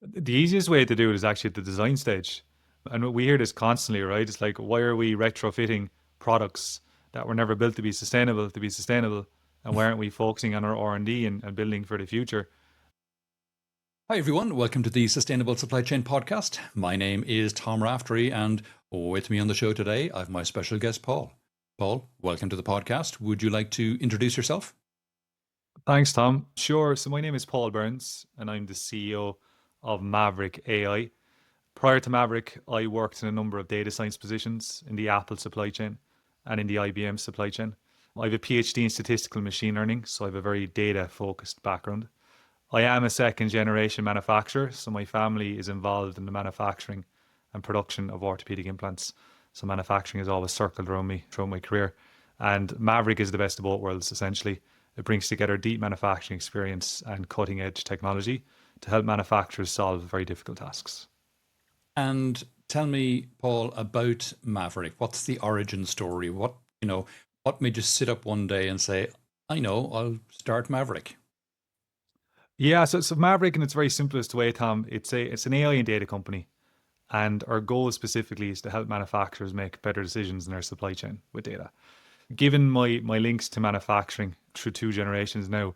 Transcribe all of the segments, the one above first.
The easiest way to do it is actually at the design stage. And we hear this constantly, right? It's like, why are we retrofitting products that were never built to be sustainable? And why aren't we focusing on our R&D and building for the future? Hi, everyone. Welcome to the Sustainable Supply Chain Podcast. My name is Tom Raftery, and with me on the show today, I have my special guest, Paul. Paul, welcome to the podcast. Would you like to introduce yourself? Thanks, Tom. Sure. So my name is Paul Byrnes, and I'm the CEO of Mavarick AI. Prior to Maverick, I worked in a number of data science positions in the Apple supply chain and in the IBM supply chain. I have a PhD in statistical machine learning, so I have a very data focused background. I am a second generation manufacturer, so my family is involved in the manufacturing and production of orthopaedic implants. So manufacturing has always circled around me throughout my career. And Maverick is the best of both worlds, essentially. It brings together deep manufacturing experience and cutting edge technology to help manufacturers solve very difficult tasks. And tell me, Paul, about Maverick. What's the origin story? What made you sit up one day and say, I know, I'll start Maverick? Yeah, so Maverick in its very simplest way, Tom, it's an AI and data company. And our goal specifically is to help manufacturers make better decisions in their supply chain with data. Given my links to manufacturing through two generations now,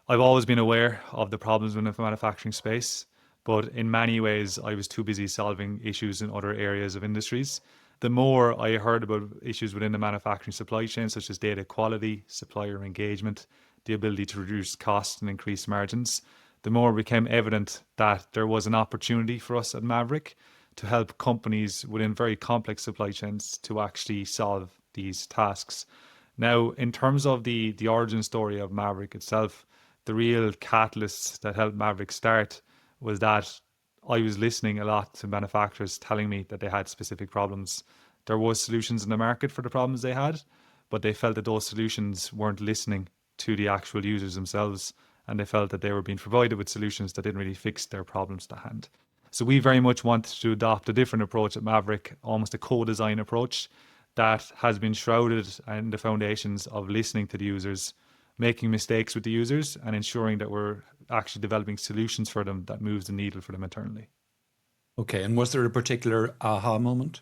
I've always been aware of the problems within the manufacturing space, but in many ways, I was too busy solving issues in other areas of industries. The more I heard about issues within the manufacturing supply chain, such as data quality, supplier engagement, the ability to reduce costs and increase margins, the more it became evident that there was an opportunity for us at Maverick to help companies within very complex supply chains to actually solve these tasks. Now, in terms of the origin story of Maverick itself, the real catalyst that helped Maverick start was that I was listening a lot to manufacturers telling me that they had specific problems. There was solutions in the market for the problems they had, but they felt that those solutions weren't listening to the actual users themselves, and they felt that they were being provided with solutions that didn't really fix their problems to hand. So we very much wanted to adopt a different approach at Maverick, almost a co-design approach that has been shrouded in the foundations of listening to the users, making mistakes with the users, and ensuring that we're actually developing solutions for them that moves the needle for them internally. Okay, and was there a particular aha moment?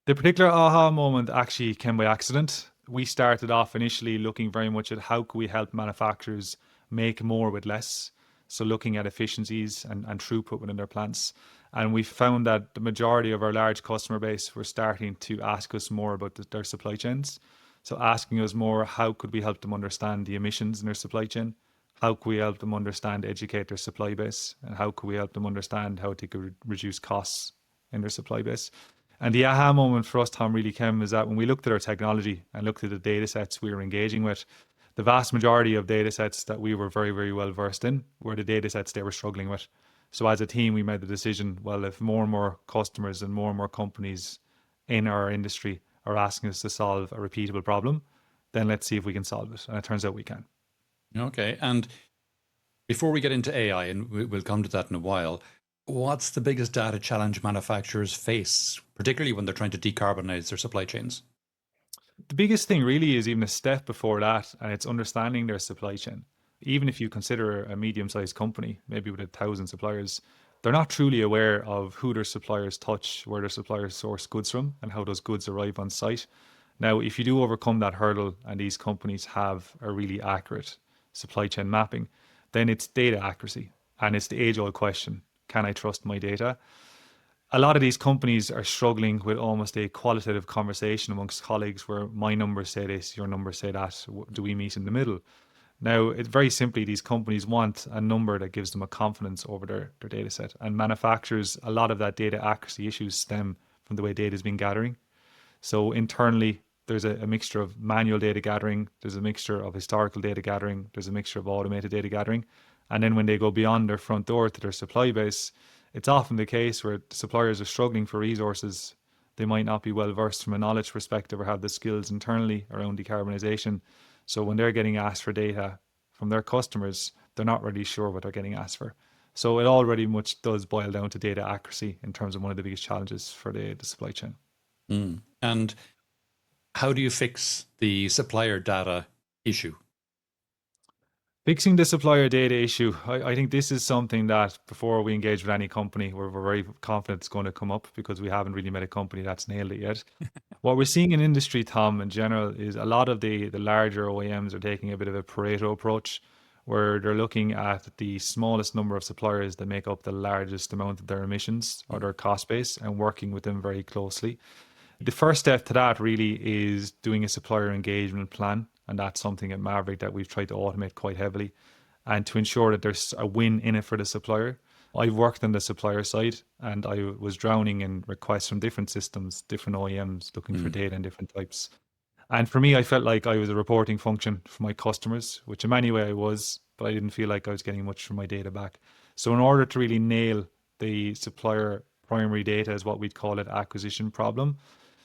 The particular aha moment actually came by accident. We started off initially looking very much at how could we help manufacturers make more with less. So looking at efficiencies and throughput within their plants. And we found that the majority of our large customer base were starting to ask us more about their supply chains. So asking us more, how could we help them understand the emissions in their supply chain? How could we help them understand, educate their supply base? And how could we help them understand how they could reduce costs in their supply base? And the aha moment for us, Tom, really came is that when we looked at our technology and looked at the data sets we were engaging with, the vast majority of data sets that we were very, very well versed in were the data sets they were struggling with. So as a team, we made the decision, well, if more and more customers and more companies in our industry are asking us to solve a repeatable problem, then let's see if we can solve it. And it turns out we can. Okay, and before we get into AI, and we'll come to that in a while, what's the biggest data challenge manufacturers face, particularly when they're trying to decarbonize their supply chains? The biggest thing really is even a step before that, and it's understanding their supply chain. Even if you consider a medium sized company, maybe with 1,000 suppliers, they're not truly aware of who their suppliers touch, where their suppliers source goods from, and how those goods arrive on site. Now, if you do overcome that hurdle and these companies have a really accurate supply chain mapping, then it's data accuracy. And it's the age old question, can I trust my data? A lot of these companies are struggling with almost a qualitative conversation amongst colleagues where my numbers say this, your numbers say that. Do we meet in the middle? Now, it's very simply these companies want a number that gives them a confidence over their data set. And manufacturers, a lot of that data accuracy issues stem from the way data has been gathering. So internally, there's a mixture of manual data gathering, there's a mixture of historical data gathering, there's a mixture of automated data gathering. And then when they go beyond their front door to their supply base, it's often the case where suppliers are struggling for resources. They might not be well versed from a knowledge perspective or have the skills internally around decarbonisation. So when they're getting asked for data from their customers, they're not really sure what they're getting asked for. So it already much does boil down to data accuracy in terms of one of the biggest challenges for the supply chain. Mm. And how do you fix the supplier data issue? Fixing the supplier data issue, I think this is something that before we engage with any company, we're very confident it's going to come up because we haven't really met a company that's nailed it yet. What we're seeing in industry, Tom, in general, is a lot of the larger OEMs are taking a bit of a Pareto approach where they're looking at the smallest number of suppliers that make up the largest amount of their emissions or their cost base and working with them very closely. The first step to that really is doing a supplier engagement plan. And that's something at Maverick that we've tried to automate quite heavily and to ensure that there's a win in it for the supplier. I've worked on the supplier side and I was drowning in requests from different systems, different OEMs looking for Mm. data and different types. And for me, I felt like I was a reporting function for my customers, which in many way I was, but I didn't feel like I was getting much from my data back. So in order to really nail the supplier primary data, is what we'd call it, acquisition problem,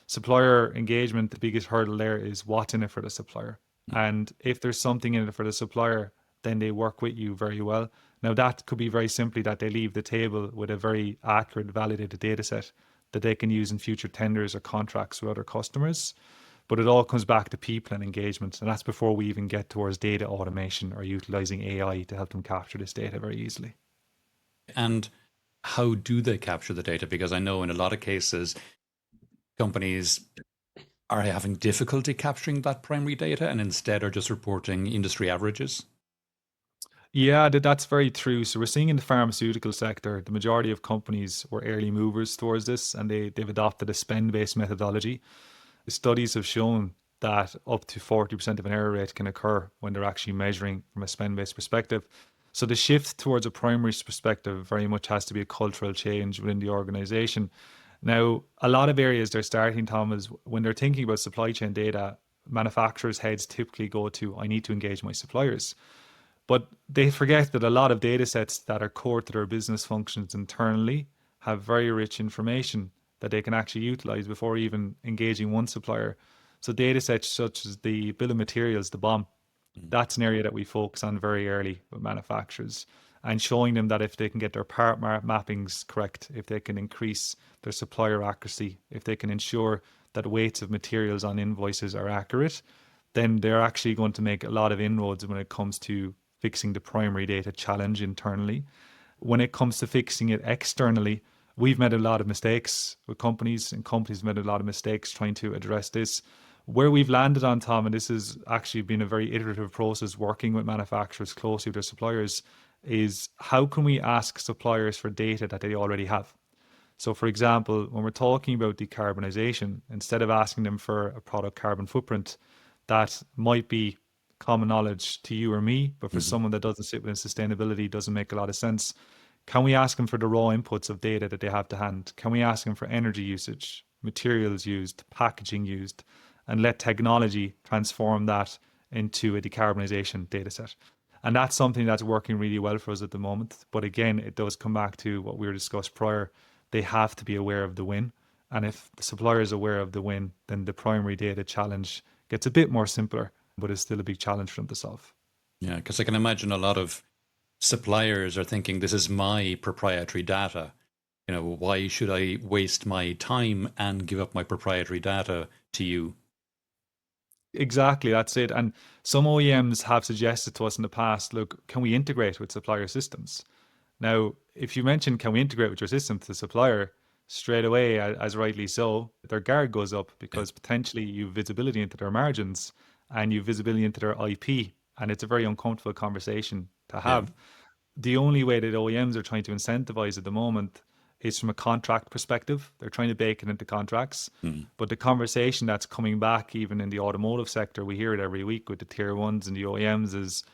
supplier engagement, the biggest hurdle there is what's in it for the supplier. And if there's something in it for the supplier, then they work with you very well. Now, that could be very simply that they leave the table with a very accurate, validated data set that they can use in future tenders or contracts with other customers. But it all comes back to people and engagement. And that's before we even get towards data automation or utilizing AI to help them capture this data very easily. And how do they capture the data? Because I know in a lot of cases, companies are having difficulty capturing that primary data and instead are just reporting industry averages. Yeah, that's very true. So we're seeing in the pharmaceutical sector, the majority of companies were early movers towards this, and they've adopted a spend-based methodology. The studies have shown that up to 40% of an error rate can occur when they're actually measuring from a spend-based perspective. So the shift towards a primary perspective very much has to be a cultural change within the organization. Now, a lot of areas they're starting, Tom, is when they're thinking about supply chain data, manufacturers' heads typically go to, I need to engage my suppliers. But they forget that a lot of data sets that are core to their business functions internally have very rich information that they can actually utilize before even engaging one supplier. So data sets such as the bill of materials, the BOM, that's an area that we focus on very early with manufacturers and showing them that if they can get their part mappings correct, if they can increase their supplier accuracy, if they can ensure that weights of materials on invoices are accurate, then they're actually going to make a lot of inroads when it comes to fixing the primary data challenge internally. When it comes to fixing it externally, we've made a lot of mistakes with companies, and companies made a lot of mistakes trying to address this. Where we've landed on, Tom, and this has actually been a very iterative process working with manufacturers closely with their suppliers, is how can we ask suppliers for data that they already have? So, for example, when we're talking about decarbonisation, instead of asking them for a product carbon footprint, that might be common knowledge to you or me, but for Mm-hmm. someone that doesn't sit within sustainability, doesn't make a lot of sense. Can we ask them for the raw inputs of data that they have to hand? Can we ask them for energy usage, materials used, packaging used, and let technology transform that into a decarbonisation data set? And that's something that's working really well for us at the moment. But again, it does come back to what we were discussed prior. They have to be aware of the win. And if the supplier is aware of the win, then the primary data challenge gets a bit more simpler, but it's still a big challenge for them to solve. Yeah, because I can imagine a lot of suppliers are thinking this is my proprietary data. You know, why should I waste my time and give up my proprietary data to you? Exactly, that's it. And some OEMs have suggested to us in the past, look, can we integrate with supplier systems? Now, if you mention can we integrate with your system to the supplier, straight away, as rightly so, their guard goes up Yeah. because potentially you've visibility into their margins and you've visibility into their IP. And it's a very uncomfortable conversation to Yeah. have. The only way that OEMs are trying to incentivize at the moment is from a contract perspective. They're trying to bake it into contracts. Mm. But the conversation that's coming back, even in the automotive sector, we hear it every week with the tier ones and the OEMs, is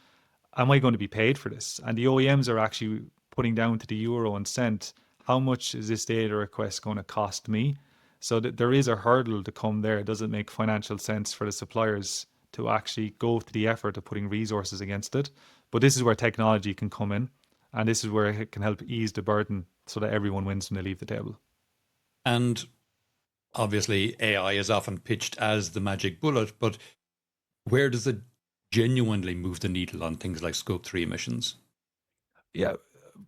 am I going to be paid for this? And the OEMs are actually putting down to the euro and cent, how much is this data request going to cost me? So that there is a hurdle to come there. It doesn't make financial sense for the suppliers to actually go to the effort of putting resources against it. But this is where technology can come in, and this is where it can help ease the burden so that everyone wins when they leave the table. And obviously, AI is often pitched as the magic bullet, but where does it genuinely move the needle on things like scope 3 emissions? Yeah,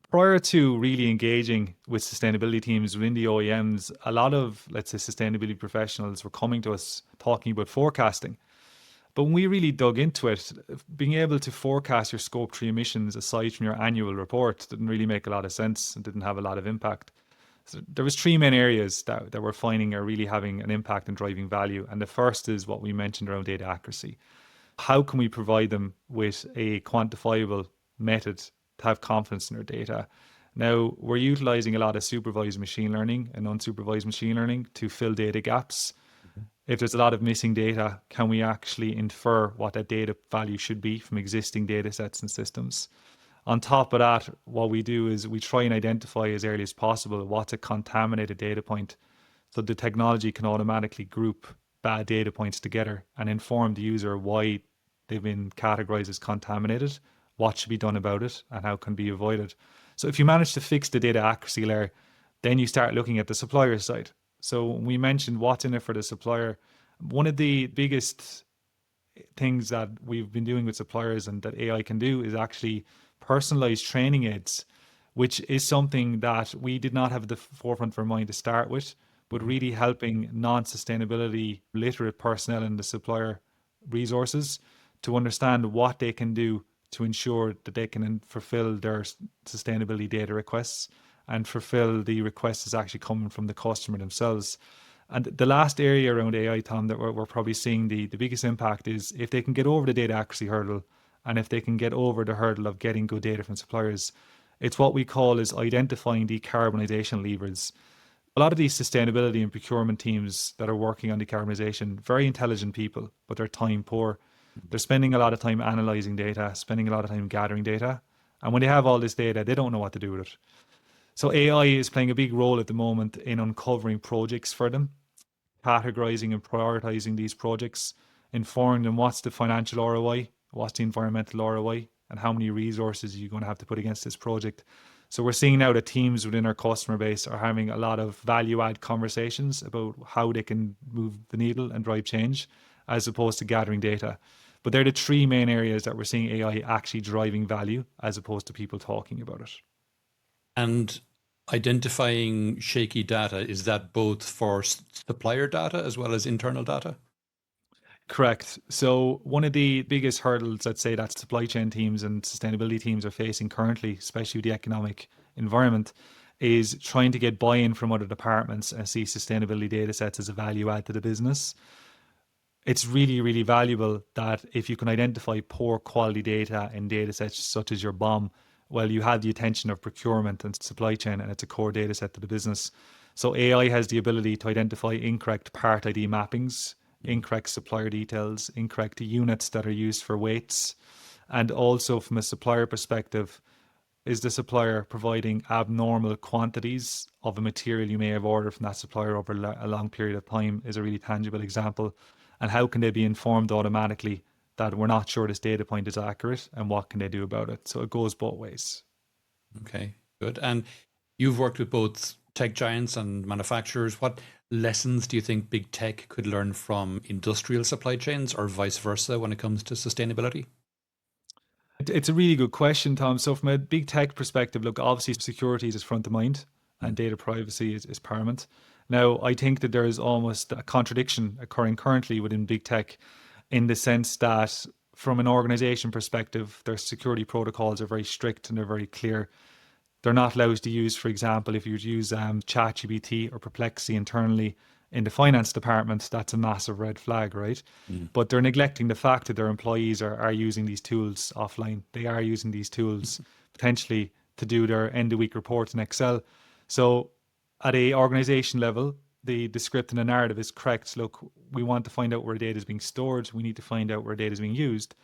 prior to really engaging with sustainability teams within the OEMs, a lot of, let's say, sustainability professionals were coming to us talking about forecasting. But when we really dug into it, being able to forecast your scope 3 emissions aside from your annual report didn't really make a lot of sense and didn't have a lot of impact. So there was three main areas that we're finding are really having an impact and driving value. And the first is what we mentioned around data accuracy. How can we provide them with a quantifiable method to have confidence in their data? Now, we're utilizing a lot of supervised machine learning and unsupervised machine learning to fill data gaps. If there's a lot of missing data, can we actually infer what that data value should be from existing data sets and systems? On top of that, what we do is we try and identify as early as possible what's a contaminated data point, so the technology can automatically group bad data points together and inform the user why they've been categorized as contaminated, what should be done about it, and how can be avoided. So if you manage to fix the data accuracy layer, then you start looking at the supplier side. So we mentioned what's in it for the supplier. One of the biggest things that we've been doing with suppliers and that AI can do is actually personalized training aids, which is something that we did not have at the forefront of our mind to start with, but really helping non-sustainability literate personnel in the supplier resources to understand what they can do to ensure that they can fulfill their sustainability data requests and fulfill the requests that's actually coming from the customer themselves. And the last area around AI, Tom, that we're probably seeing the biggest impact is if they can get over the data accuracy hurdle and if they can get over the hurdle of getting good data from suppliers, it's what we call is identifying decarbonisation levers. A lot of these sustainability and procurement teams that are working on decarbonisation, very intelligent people, but they're time poor. They're spending a lot of time analysing data, spending a lot of time gathering data. And when they have all this data, they don't know what to do with it. So AI is playing a big role at the moment in uncovering projects for them, categorizing and prioritizing these projects, informing them what's the financial ROI, what's the environmental ROI, and how many resources you're going to have to put against this project. So we're seeing now that teams within our customer base are having a lot of value add conversations about how they can move the needle and drive change as opposed to gathering data. But they're the three main areas that we're seeing AI actually driving value as opposed to people talking about it. And identifying shaky data, is that both for supplier data as well as internal data? Correct. So one of the biggest hurdles, let's say, that supply chain teams and sustainability teams are facing currently, especially with the economic environment, is trying to get buy-in from other departments and see sustainability data sets as a value add to the business. It's really, really valuable that if you can identify poor quality data in data sets such as your BOM, well, you have the attention of procurement and supply chain, and it's a core data set to the business. So AI has the ability to identify incorrect part ID mappings, incorrect supplier details, incorrect units that are used for weights. And also from a supplier perspective, is the supplier providing abnormal quantities of a material you may have ordered from that supplier over a long period of time is a really tangible example. And how can they be informed automatically that we're not sure this data point is accurate and what can they do about it? So it goes both ways. Okay, good. And you've worked with both tech giants and manufacturers. What lessons do you think big tech could learn from industrial supply chains or vice versa when it comes to sustainability? It's a really good question, Tom. So from a big tech perspective, look, obviously security is front of mind and data privacy is paramount. Now, I think that there is almost a contradiction occurring currently within big tech in the sense that from an organization perspective, their security protocols are very strict and they're very clear. They're not allowed to use, for example, if you use ChatGPT or Perplexity internally in the finance department, that's a massive red flag, right? But they're neglecting the fact that their employees are using these tools offline. They are using these tools potentially to do their end of week reports in Excel. So at a organization level, the script and the narrative is correct. Look, we want to find out where data is being stored. We need to find out where data is being used.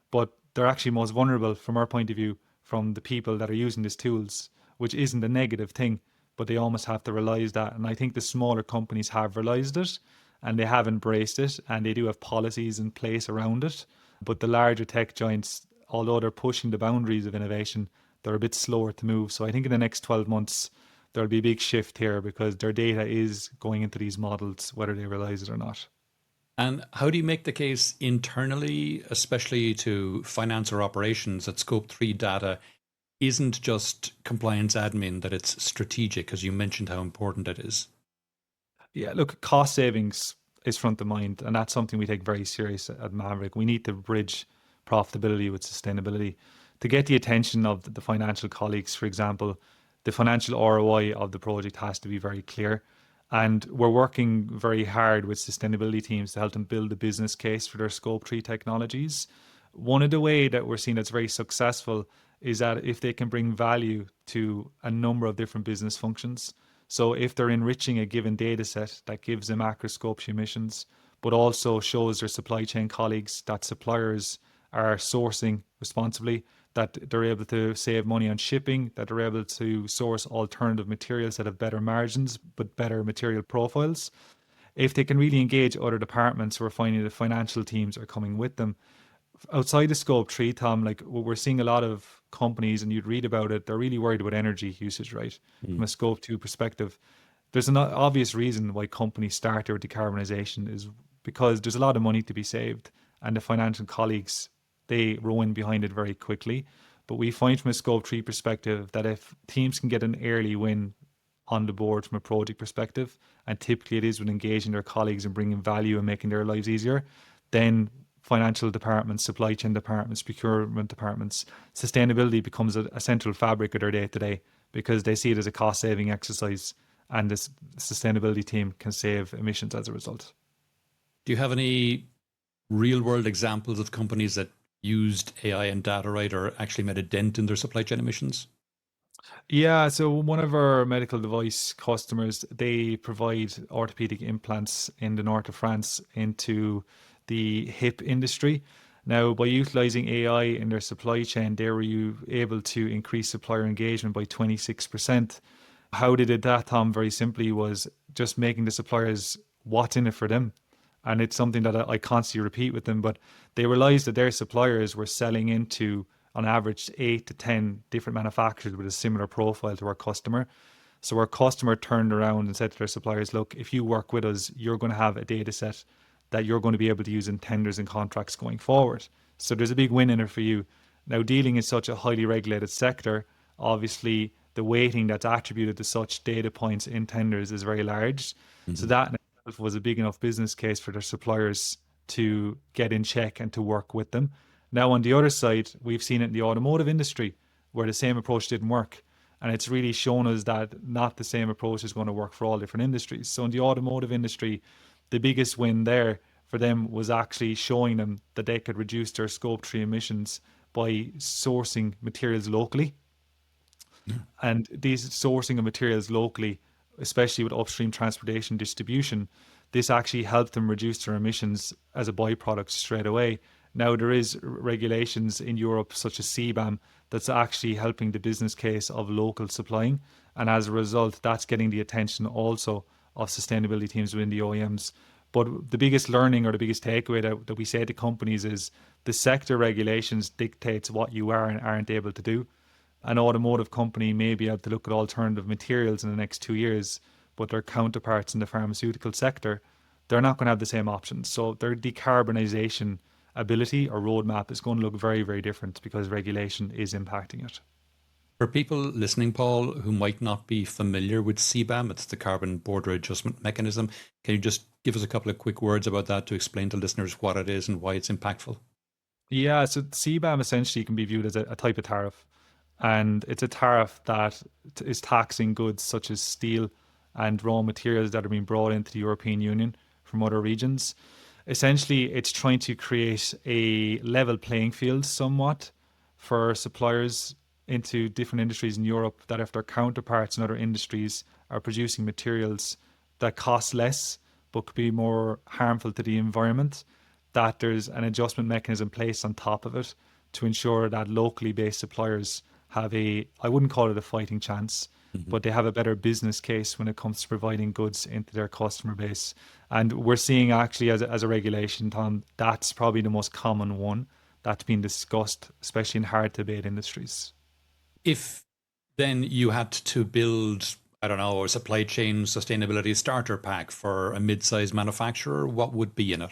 But they're actually most vulnerable from our point of view from the people that are using these tools, which isn't a negative thing, but they almost have to realize that. And I think the smaller companies have realized it and they have embraced it and they do have policies in place around it. But the larger tech giants, although they're pushing the boundaries of innovation, they're a bit slower to move. So I think in the next 12 months, there'll be a big shift here because their data is going into these models, whether they realize it or not. And how do you make the case internally, especially to finance or operations, that Scope 3 data isn't just compliance admin, that it's strategic, as you mentioned how important it is? Yeah, look, cost savings is front of mind, and that's something we take very serious at Maverick. We need to bridge profitability with sustainability to get the attention of the financial colleagues. For example, the financial ROI of the project has to be very clear. And we're working very hard with sustainability teams to help them build a business case for their Scope 3 technologies. One of the way that we're seeing that's very successful is that if they can bring value to a number of different business functions. So if they're enriching a given data set that gives them accurate Scope 3 emissions, but also shows their supply chain colleagues that suppliers are sourcing responsibly, that they're able to save money on shipping, that they're able to source alternative materials that have better margins but better material profiles. If they can really engage other departments, we're finding the financial teams are coming with them. Outside the Scope 3, Tom, like we're seeing a lot of companies, and you'd read about it, they're really worried about energy usage, right? From Mm. a Scope 2 perspective. There's an obvious reason why companies start their decarbonisation is because there's a lot of money to be saved, and the financial colleagues, they row in behind it very quickly. But we find from a Scope 3 perspective that if teams can get an early win on the board from a project perspective, and typically it is with engaging their colleagues and bringing value and making their lives easier, then financial departments, supply chain departments, procurement departments, sustainability becomes a central fabric of their day to day because they see it as a cost saving exercise, and this sustainability team can save emissions as a result. Do you have any real world examples of companies that used AI and data right or actually made a dent in their supply chain emissions? Yeah, so one of our medical device customers, they provide orthopaedic implants in the north of France into the hip industry. Now, by utilizing AI in their supply chain, they were able to increase supplier engagement by 26%. How they did that, Tom, very simply was just making the suppliers what's in it for them. And it's something that I constantly repeat with them, but they realized that their suppliers were selling into, on average, 8 to 10 different manufacturers with a similar profile to our customer. So our customer turned around and said to their suppliers, look, if you work with us, you're going to have a data set that you're going to be able to use in tenders and contracts going forward. So there's a big win in it for you. Now, dealing in such a highly regulated sector, obviously the weighting that's attributed to such data points in tenders is very large. So Mm-hmm. that in itself was a big enough business case for their suppliers to get in check and to work with them. Now, on the other side, we've seen it in the automotive industry where the same approach didn't work. And it's really shown us that not the same approach is going to work for all different industries. So in the automotive industry, the biggest win there for them was actually showing them that they could reduce their Scope 3 emissions by sourcing materials locally. And these sourcing of materials locally, especially with upstream transportation distribution, this actually helped them reduce their emissions as a byproduct straight away. Now there is regulations in Europe such as CBAM that's actually helping the business case of local supplying, and as a result, that's getting the attention also of sustainability teams within the OEMs. But the biggest learning or the biggest takeaway that we say to companies is the sector regulations dictates what you are and aren't able to do. An automotive company may be able to look at alternative materials in the next 2 years, but their counterparts in the pharmaceutical sector, they're not going to have the same options. So their decarbonisation ability or roadmap is going to look very, very different because regulation is impacting it. For people listening, Paul, who might not be familiar with CBAM, it's the Carbon Border Adjustment Mechanism. Can you just give us a couple of quick words about that to explain to listeners what it is and why it's impactful? Yeah, so CBAM essentially can be viewed as a type of tariff. And it's a tariff that is taxing goods such as steel and raw materials that are being brought into the European Union from other regions. Essentially, it's trying to create a level playing field somewhat for suppliers into different industries in Europe that if their counterparts in other industries are producing materials that cost less but could be more harmful to the environment, that there's an adjustment mechanism placed on top of it to ensure that locally based suppliers have a, I wouldn't call it a fighting chance, Mhm. but they have a better business case when it comes to providing goods into their customer base. And we're seeing actually as a regulation, Tom, that's probably the most common one that's been discussed, especially in hard to abate industries. If then you had to build, I don't know, a supply chain sustainability starter pack for a mid-sized manufacturer, what would be in it?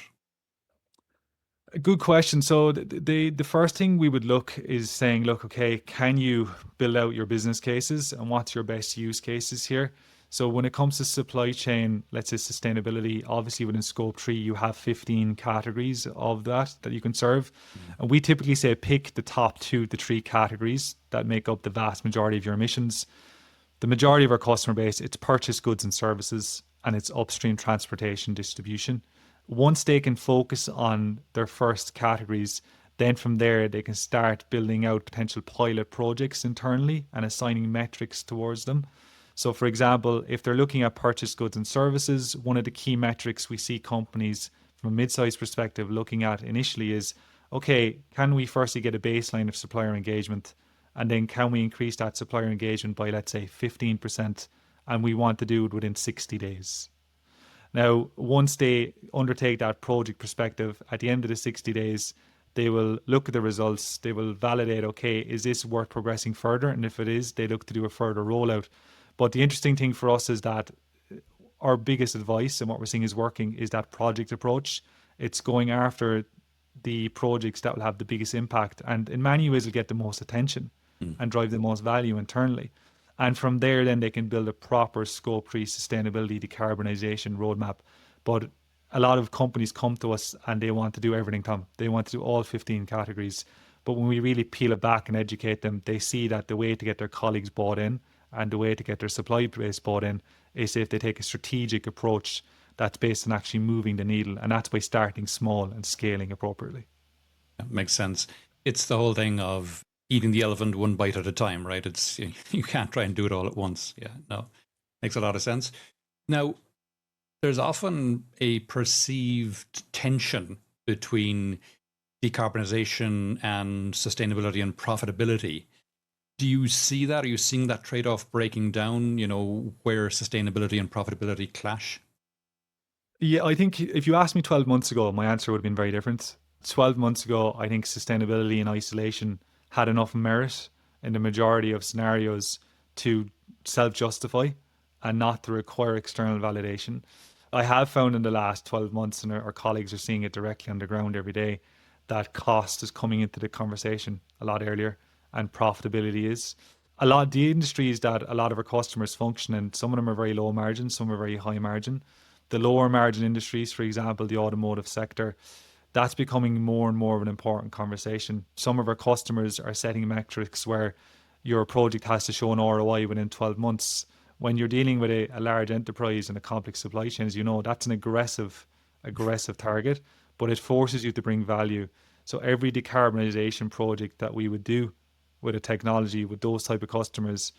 A good question. So the first thing we would look is saying, look, okay, can you build out your business cases and what's your best use cases here? So when it comes to supply chain, let's say sustainability, obviously within scope 3 you have 15 categories of that you can serve. Mm. And we typically say pick the top 2 to 3 categories that make up the vast majority of your emissions. The majority of our customer base, it's purchase goods and services, and it's upstream transportation distribution. Once they can focus on their first categories, then from there they can start building out potential pilot projects internally and assigning metrics towards them. So, for example, if they're looking at purchase goods and services, one of the key metrics we see companies from a mid-sized perspective looking at initially is, okay, can we firstly get a baseline of supplier engagement? And then can we increase that supplier engagement by, let's say, 15%? And we want to do it within 60 days. Now, once they undertake that project perspective, at the end of the 60 days, they will look at the results. They will validate, okay, is this worth progressing further? And if it is, they look to do a further rollout. But the interesting thing for us is that our biggest advice and what we're seeing is working is that project approach. It's going after the projects that will have the biggest impact and in many ways will get the most attention Mm. and drive the most value internally. And from there, then they can build a proper scope 3 sustainability decarbonisation roadmap. But a lot of companies come to us and they want to do everything, Tom. They want to do all 15 categories. But when we really peel it back and educate them, they see that the way to get their colleagues bought in and the way to get their supply base bought in is if they take a strategic approach that's based on actually moving the needle. And that's by starting small and scaling appropriately. That makes sense. It's the whole thing of eating the elephant one bite at a time, right? It's you can't try and do it all at once. Yeah, no, makes a lot of sense. Now, there's often a perceived tension between decarbonization and sustainability and profitability. Do you see that? Are you seeing that trade-off breaking down, where sustainability and profitability clash? Yeah, I think if you asked me 12 months ago, my answer would have been very different. 12 months ago, I think sustainability in isolation had enough merit in the majority of scenarios to self justify and not to require external validation. I have found in the last 12 months, and our colleagues are seeing it directly on the ground every day, that cost is coming into the conversation a lot earlier and profitability is. A lot of the industries that a lot of our customers function in, some of them are very low margin, some are very high margin. The lower margin industries, for example, the automotive sector, that's becoming more and more of an important conversation. Some of our customers are setting metrics where your project has to show an ROI within 12 months. When you're dealing with a large enterprise and a complex supply chain, as you know, that's an aggressive target, but it forces you to bring value. So every decarbonization project that we would do with a technology with those type of customers,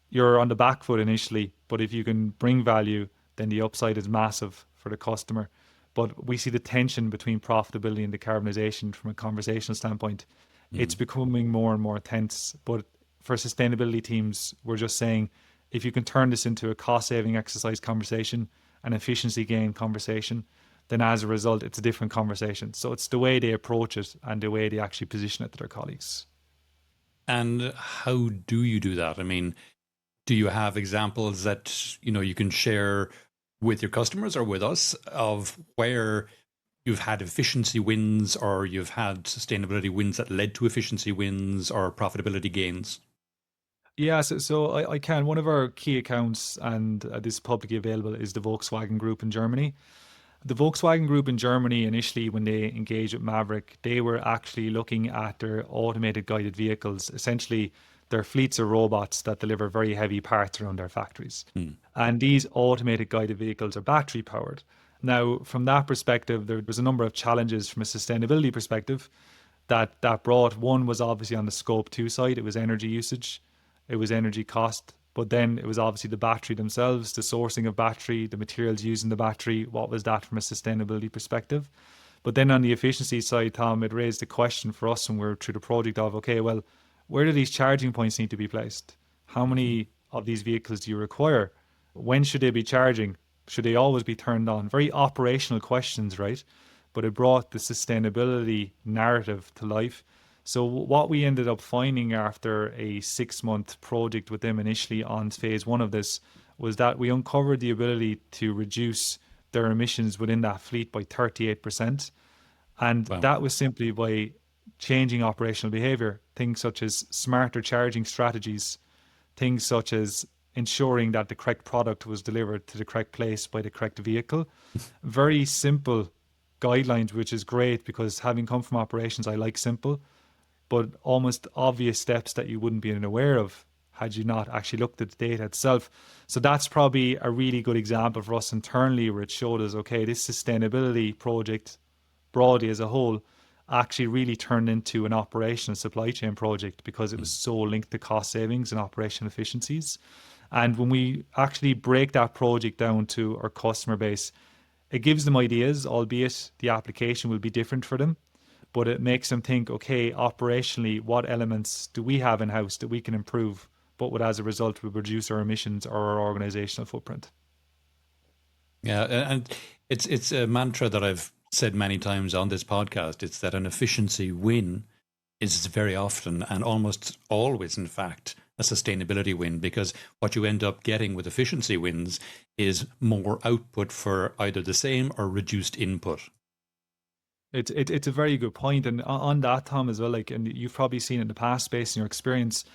you're on the back foot initially, but if you can bring value, then the upside is massive for the customer. But we see the tension between profitability and decarbonization from a conversational standpoint. It's Mm. becoming more and more tense. But for sustainability teams, we're just saying if you can turn this into a cost saving exercise conversation, an efficiency gain conversation, then as a result, it's a different conversation. So it's the way they approach it and the way they actually position it to their colleagues. And how do you do that? I mean, do you have examples that you can share with your customers or with us of where you've had efficiency wins or you've had sustainability wins that led to efficiency wins or profitability gains? Yeah, so I can. One of our key accounts, and this is publicly available, is the Volkswagen Group in Germany. The Volkswagen Group in Germany, initially, when they engaged with Maverick, they were actually looking at their automated guided vehicles. Essentially, their fleets of robots that deliver very heavy parts around their factories. Mm. And these automated guided vehicles are battery powered. Now, from that perspective, there was a number of challenges from a sustainability perspective that brought. One was obviously on the scope 2 side, it was energy usage, it was energy cost, but then it was obviously the battery themselves, the sourcing of battery, the materials used in the battery. What was that from a sustainability perspective? But then on the efficiency side, Tom, it raised the question for us when we were through the project of, okay, well, where do these charging points need to be placed? How Mhm. many of these vehicles do you require? When should they be charging? Should they always be turned on? Very operational questions, right? But it brought the sustainability narrative to life. So what we ended up finding after a 6 month project with them initially on phase one of this was that we uncovered the ability to reduce their emissions within that fleet by 38%. And Wow. that was simply by changing operational behavior, things such as smarter charging strategies, things such as ensuring that the correct product was delivered to the correct place by the correct vehicle. Very simple guidelines, which is great because having come from operations, I like simple, but almost obvious steps that you wouldn't be aware of had you not actually looked at the data itself. So that's probably a really good example for us internally where it showed us, okay, this sustainability project broadly as a whole actually really turned into an operational supply chain project because it was so linked to cost savings and operational efficiencies. And when we actually break that project down to our customer base, it gives them ideas, albeit the application will be different for them, but it makes them think, okay, operationally, what elements do we have in house that we can improve, but would as a result would reduce our emissions or our organizational footprint? Yeah, and it's a mantra that I've said many times on this podcast. It's that an efficiency win is very often and almost always, in fact, a sustainability win, because what you end up getting with efficiency wins is more output for either the same or reduced input. It's a very good point, and on that, Tom, as well. Like, and you've probably seen in the past, based on your experience,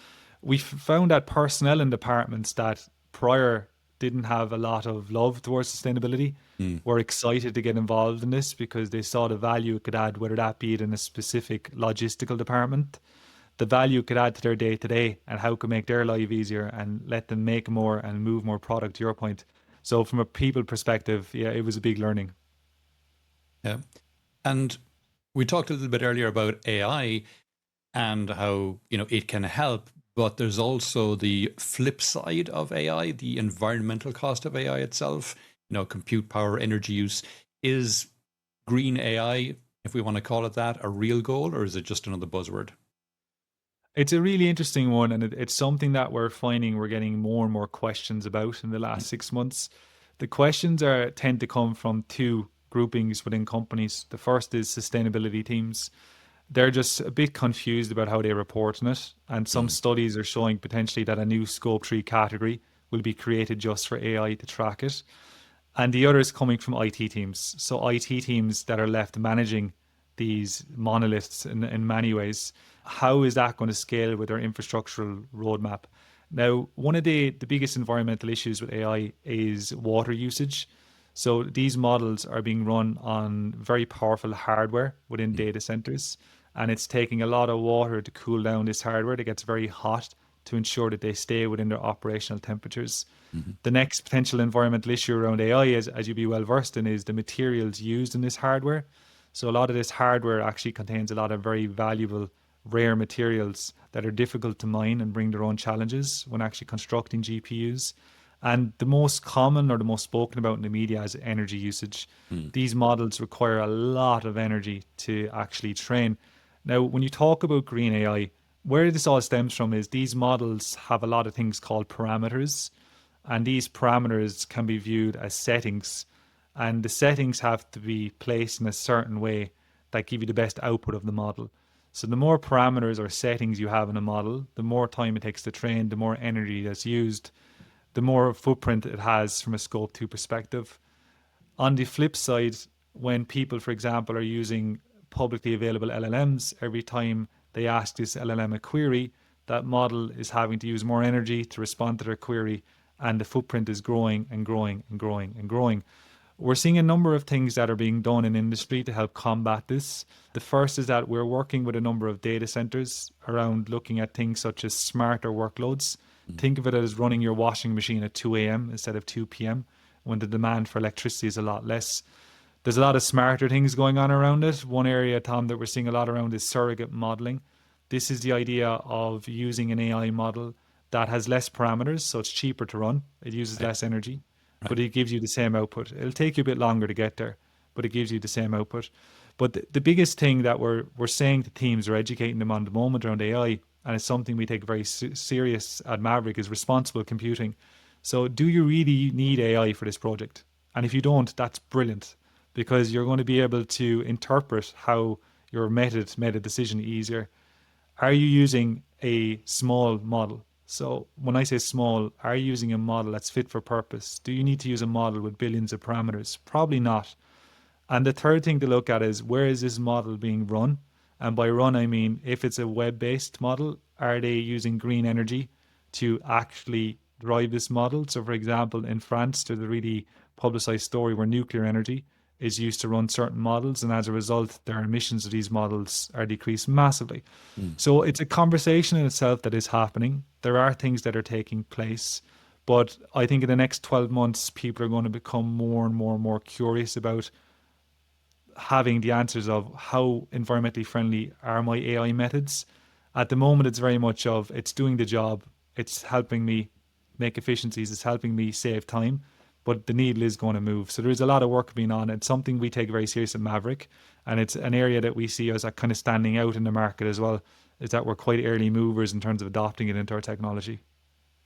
we found that personnel in departments that prior didn't have a lot of love towards sustainability were excited to get involved in this because they saw the value it could add, whether that be it in a specific logistical department, the value it could add to their day to day, and how it could make their life easier and let them make more and move more product. To your point, so from a people perspective, yeah, it was a big learning. Yeah. And we talked a little bit earlier about AI and how, it can help, but there's also the flip side of AI, the environmental cost of AI itself, compute power, energy use. Is green AI, if we want to call it that, a real goal, or is it just another buzzword? It's a really interesting one, and it's something that we're finding we're getting more and more questions about in the last 6 months. The questions tend to come from two groupings within companies. The first is sustainability teams. They're just a bit confused about how they report on it, and some studies are showing potentially that a new Scope 3 category will be created just for AI to track it. And the other is coming from IT teams. So IT teams that are left managing these monoliths in many ways. How is that going to scale with our infrastructural roadmap? Now, one of the biggest environmental issues with AI is water usage. So these models are being run on very powerful hardware within data centers, and it's taking a lot of water to cool down this hardware that gets very hot to ensure that they stay within their operational temperatures. The next potential environmental issue around AI, as you'd be well versed in, is the materials used in this hardware. So a lot of this hardware actually contains a lot of very valuable, rare materials that are difficult to mine and bring their own challenges when actually constructing GPUs. And the most common or the most spoken about in the media is energy usage. These models require a lot of energy to actually train. Now, when you talk about green AI, where this all stems from is these models have a lot of things called parameters, and these parameters can be viewed as settings, and the settings have to be placed in a certain way that give you the best output of the model. So the more parameters or settings you have in a model, the more time it takes to train, the more energy that's used, the more footprint it has from a scope 2 perspective. On the flip side, when people, for example, are using publicly available LLMs, every time they ask this LLM a query, that model is having to use more energy to respond to their query, and the footprint is growing and growing and growing and growing. We're seeing a number of things that are being done in industry to help combat this. The first is that we're working with a number of data centers around looking at things such as smarter workloads. Think of it as running your washing machine at 2 a.m. instead of 2 p.m. when the demand for electricity is a lot less. There's a lot of smarter things going on around it. One area, Tom, that we're seeing a lot around is surrogate modeling. This is the idea of using an AI model that has less parameters, so it's cheaper to run. It uses less energy, but it gives you the same output. It'll take you a bit longer to get there, but it gives you the same output. But the biggest thing that we're saying to teams or educating them on the moment around AI, and it's something we take very serious at Maverick, is responsible computing. So do you really need AI for this project? And if you don't, that's brilliant, because you're going to be able to interpret how your method made a decision easier. Are you using a small model? So when I say small, are you using a model that's fit for purpose? Do you need to use a model with billions of parameters? Probably not. And the third thing to look at is, where is this model being run? And by run, I mean, if it's a web-based model, are they using green energy to actually drive this model. So, for example, in France, there's a really publicized story where nuclear energy is used to run certain models, and as a result, their emissions of these models are decreased massively. Mm. So, it's a conversation in itself that is happening. There are things that are taking place, but I think in the next 12 months, people are going to become more and more and more curious about having the answers of how environmentally friendly are my AI methods. At the moment, it's very much of it's doing the job, it's helping me make efficiencies, it's helping me save time, but the needle is going to move. So there's a lot of work being on. It's something we take very serious at Maverick, and it's an area that we see as a kind of standing out in the market as well. Is that we're quite early movers in terms of adopting it into our technology.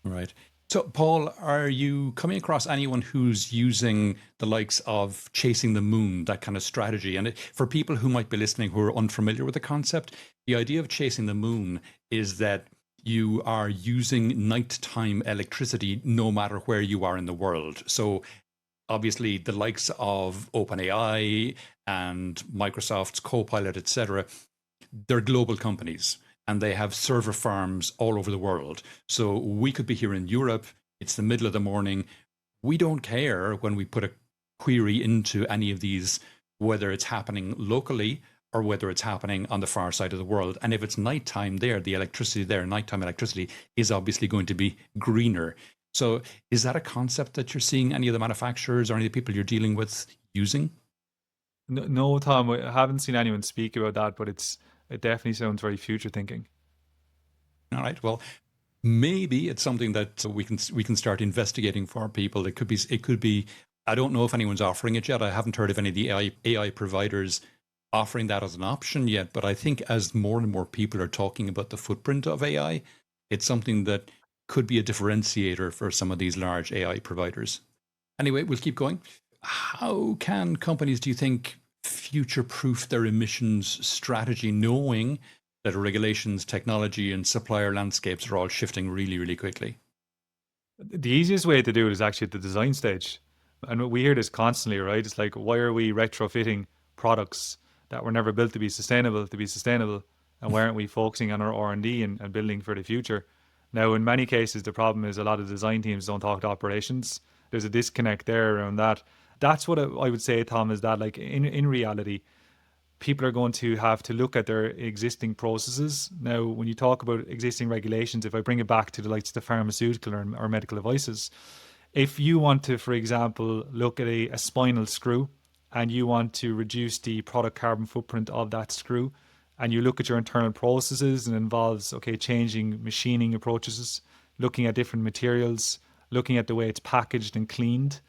Right. So, Paul, are you coming across anyone who's using the likes of chasing the moon, that kind of strategy? And for people who might be listening who are unfamiliar with the concept, the idea of chasing the moon is that you are using nighttime electricity no matter where you are in the world. So, obviously, the likes of OpenAI and Microsoft's Copilot, etc., they're global companies and they have server farms all over the world. So we could be here in Europe, it's the middle of the morning. We don't care when we put a query into any of these, whether it's happening locally or whether it's happening on the far side of the world. And if it's nighttime there, the electricity there, nighttime electricity, is obviously going to be greener. So is that a concept that you're seeing any of the manufacturers or any of the people you're dealing with using? No, no, Tom, I haven't seen anyone speak about that, but it definitely sounds very future thinking. All right. Well, maybe it's something that we can start investigating for people. It could be. I don't know if anyone's offering it yet. I haven't heard of any of the AI providers offering that as an option yet. But I think as more and more people are talking about the footprint of AI, it's something that could be a differentiator for some of these large AI providers. Anyway, we'll keep going. How can companies, do you think, future proof their emissions strategy, knowing that regulations, technology, and supplier landscapes are all shifting really, really quickly? The easiest way to do it is actually at the design stage. And we hear this constantly, right? It's like, why are we retrofitting products that were never built to be sustainable to be sustainable? And why aren't we focusing on our R&D and building for the future? Now, in many cases, the problem is a lot of design teams don't talk to operations. There's a disconnect there around that. That's what I would say, Tom, is that like in reality, people are going to have to look at their existing processes. Now, when you talk about existing regulations, if I bring it back to the likes of the pharmaceutical or medical devices, if you want to, for example, look at a spinal screw and you want to reduce the product carbon footprint of that screw, and you look at your internal processes and involves, okay, changing machining approaches, looking at different materials, looking at the way it's packaged and cleaned,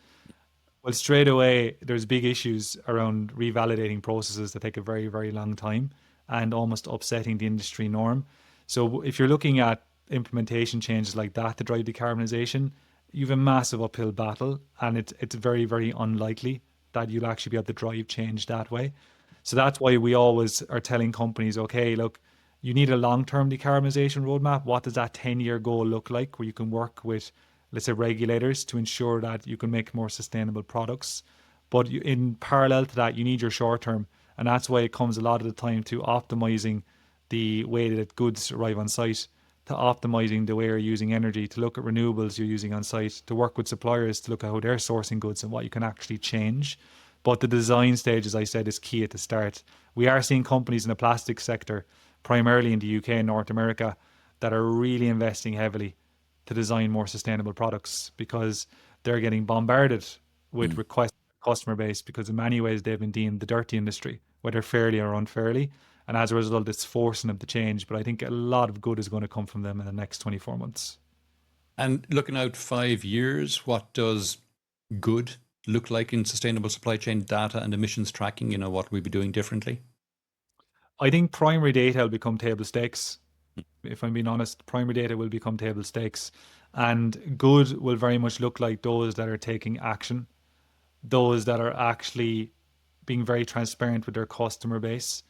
well, straight away, there's big issues around revalidating processes that take a very, very long time and almost upsetting the industry norm. So, if you're looking at implementation changes like that to drive decarbonization, you have a massive uphill battle, and it's very, very unlikely that you'll actually be able to drive change that way. So that's why we always are telling companies, okay, look, you need a long-term decarbonization roadmap. What does that 10-year goal look like where you can work with, let's say, regulators to ensure that you can make more sustainable products? But in parallel to that, you need your short term. And that's why it comes a lot of the time to optimizing the way that goods arrive on site, to optimizing the way you're using energy, to look at renewables you're using on site, to work with suppliers to look at how they're sourcing goods and what you can actually change. But the design stage, as I said, is key at the start. We are seeing companies in the plastic sector, primarily in the UK and North America, that are really investing heavily to design more sustainable products because they're getting bombarded with Mm. requests from the customer base because in many ways they've been deemed the dirty industry, whether fairly or unfairly. And as a result, it's forcing them to change. But I think a lot of good is going to come from them in the next 24 months. And looking out 5 years, what does good look like in sustainable supply chain data and emissions tracking? What we'd be doing differently? I think primary data will become table stakes. If I'm being honest, primary data will become table stakes. And good will very much look like those that are taking action, those that are actually being very transparent with their customer base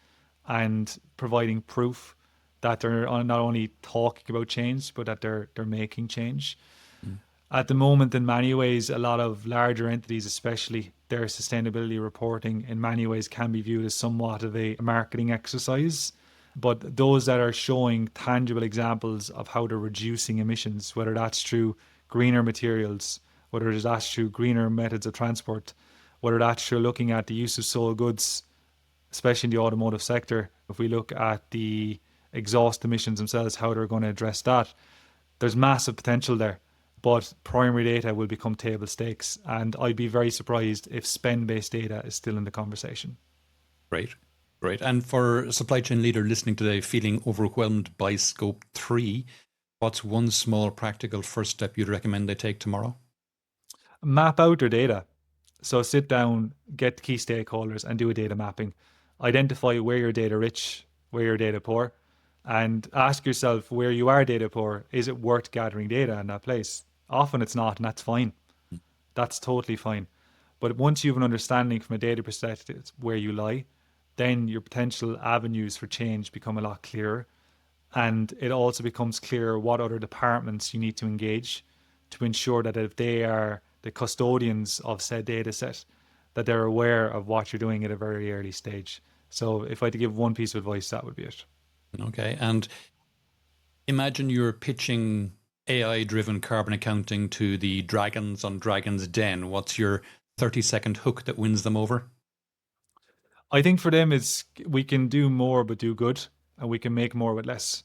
and providing proof that they're not only talking about change, but that they're making change. Mm. At the moment, in many ways, a lot of larger entities, especially their sustainability reporting, in many ways can be viewed as somewhat of a marketing exercise. But those that are showing tangible examples of how they're reducing emissions, whether that's through greener materials, whether it is that's through greener methods of transport, whether that's through looking at the use of sold goods, especially in the automotive sector. If we look at the exhaust emissions themselves, how they're going to address that, there's massive potential there. But primary data will become table stakes. And I'd be very surprised if spend based data is still in the conversation. Great. Great. And for a supply chain leader listening today, feeling overwhelmed by scope 3, what's one small practical first step you'd recommend they take tomorrow? Map out their data. So sit down, get key stakeholders and do a data mapping. Identify where you're data rich, where you're data poor, and ask yourself where you are data poor, is it worth gathering data in that place? Often it's not, and that's fine. That's totally fine. But once you have an understanding from a data perspective where you lie, then your potential avenues for change become a lot clearer. And it also becomes clear what other departments you need to engage to ensure that if they are the custodians of said data set, that they're aware of what you're doing at a very early stage. So if I had to give one piece of advice, that would be it. Okay. And imagine you're pitching AI-driven carbon accounting to the dragons on Dragon's Den. What's your 30-second hook that wins them over? I think for them, it's we can do more but do good, and we can make more with less.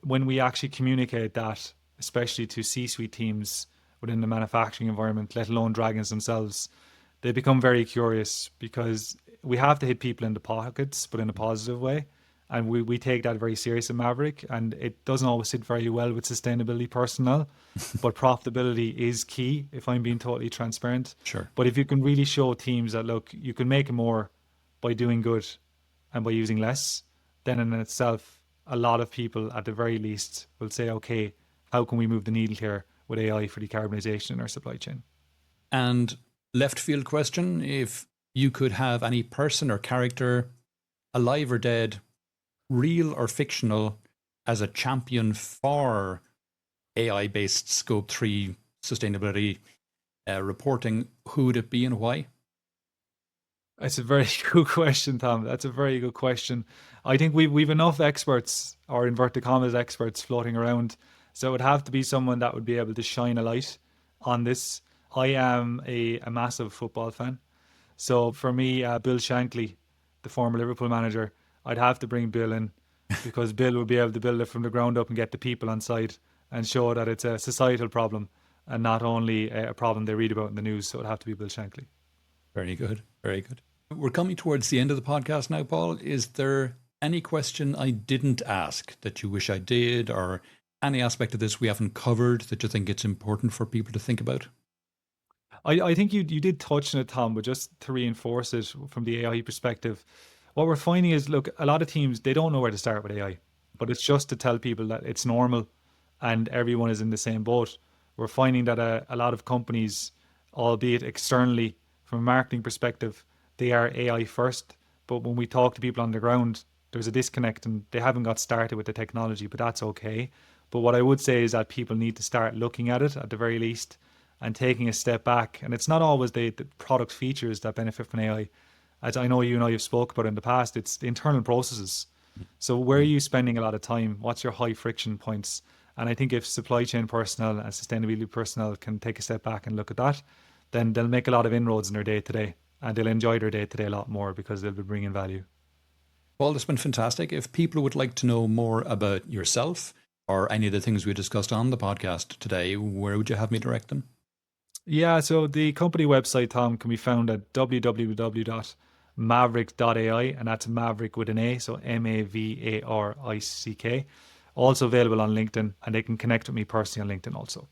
When we actually communicate that, especially to C-suite teams within the manufacturing environment, let alone dragons themselves, they become very curious because we have to hit people in the pockets, but in a positive way. And we take that very serious in Maverick, and it doesn't always sit very well with sustainability personnel, but profitability is key if I'm being totally transparent. Sure. But if you can really show teams that, look, you can make more by doing good and by using less, then in itself, a lot of people at the very least will say, okay, how can we move the needle here with AI for decarbonisation in our supply chain? And left field question, if you could have any person or character, alive or dead, real or fictional, as a champion for AI-based Scope 3 sustainability reporting, who would it be and why? That's a very good question, Tom. That's a very good question. I think we've enough experts, or inverted commas experts, floating around. So it would have to be someone that would be able to shine a light on this. I am a massive football fan. So for me, Bill Shankly, the former Liverpool manager, I'd have to bring Bill in because Bill would be able to build it from the ground up and get the people on side and show that it's a societal problem and not only a problem they read about in the news. So it'd have to be Bill Shankly. Very good. Very good. We're coming towards the end of the podcast now, Paul. Is there any question I didn't ask that you wish I did, or any aspect of this we haven't covered that you think it's important for people to think about? I think you did touch on it, Tom, but just to reinforce it from the AI perspective, what we're finding is, look, a lot of teams, they don't know where to start with AI, but it's just to tell people that it's normal and everyone is in the same boat. We're finding that a lot of companies, albeit externally from a marketing perspective, they are AI first. But when we talk to people on the ground, there's a disconnect and they haven't got started with the technology, but that's okay. But what I would say is that people need to start looking at it at the very least and taking a step back. And it's not always the product features that benefit from AI. As I know you and I have spoke about in the past, it's the internal processes. So where are you spending a lot of time? What's your high friction points? And I think if supply chain personnel and sustainability personnel can take a step back and look at that, then they'll make a lot of inroads in their day to day and they'll enjoy their day to day a lot more because they'll be bringing value. Paul, it's been fantastic. If people would like to know more about yourself or any of the things we discussed on the podcast today, where would you have me direct them? Yeah, so the company website, Tom, can be found at www.maverick.ai, and that's Maverick with an A, so Mavarick. Also available on LinkedIn, and they can connect with me personally on LinkedIn also.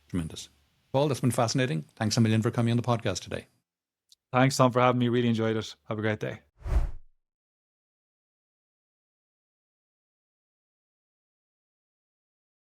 Tremendous. Paul, that's been fascinating. Thanks a million for coming on the podcast today. Thanks, Tom, for having me. Really enjoyed it. Have a great day.